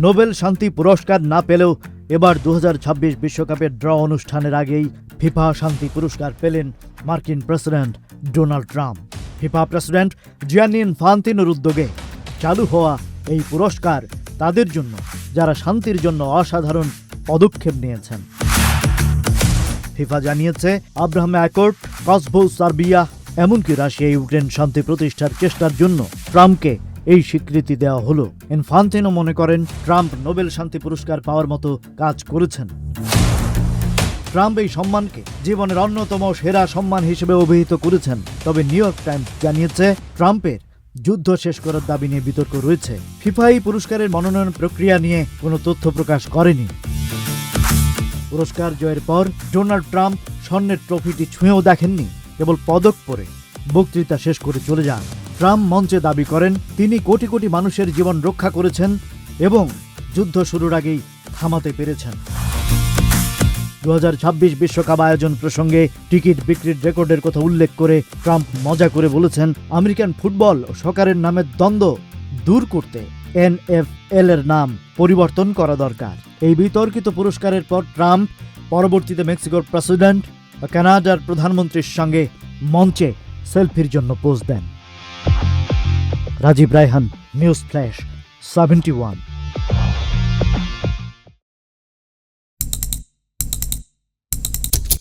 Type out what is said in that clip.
Nobel শান্তি পুরস্কার না পেলেও এবার 2026 বিশ্বকাপের ড্র অনুষ্ঠানের আগেই ফিফা শান্তি পুরস্কার পেলেন মার্কিন president Donald Trump. FIFA president Gianni ইনফান্তিনোর উদ্যোগে চালু হওয়া এই পুরস্কার তাদের জন্য যারা শান্তির জন্য অসাধারণ পদক্ষেপ নিয়েছেন। ফিফা জানিয়েছে আব্রাহাম অ্যাকর্ড, কসভো, সার্বিয়া এমনকি রাশিয়া ইউক্রেন শান্তি প্রতিষ্ঠার চেষ্টার জন্য ট্রাম্পকে এই স্বীকৃতি দেওয়া হলো। ইনফান্তিনো মনে করেন ট্রাম্প নোবেল শান্তি পুরস্কার পাওয়ার মতো কাজ করেছেন। ট্রাম্প এই সম্মানকে জীবনের অন্যতম সেরা সম্মান হিসেবে অভিহিত করেছেন। তবে নিউ ইয়র্ক টাইমস জানিয়েছে ট্রাম্পের যুদ্ধ শেষ করার দাবি নিয়ে বিতর্ক রয়েছে। ফিফা এই পুরস্কারের মনোনয়ন প্রক্রিয়া নিয়ে কোনো তথ্য প্রকাশ করেনি। পুরস্কার জয়ের পর ডোনাল্ড ট্রাম্প স্বর্ণের ট্রফিটি ছুঁয়েও দেখেননি, কেবল পদক পরে বক্তৃতা শেষ করে চলে যান। ট্রাম্প মঞ্চে দাবি করেন তিনি কোটি কোটি মানুষের জীবন রক্ষা করেছেন এবং যুদ্ধ শুরুর আগেই থামাতে পেরেছেন। 2026 বিশ্বকাপ আয়োজন প্রসঙ্গে টিকিট বিক্রির রেকর্ডের কথা উল্লেখ করে ট্রাম্প মজা করে বলেছেন, আমেরিকান ফুটবল ও সকারের নামের দ্বন্দ্ব দূর করতে NFL এর নাম পরিবর্তন করা দরকার। এই বিতর্কিত পুরস্কারের পর ট্রাম্প পরবর্তীতে মেক্সিকোর প্রেসিডেন্ট ও কানাডার প্রধানমন্ত্রীর সঙ্গে মঞ্চে সেলফির জন্য পোজ দেন। Rajib Raihan, news flash 71।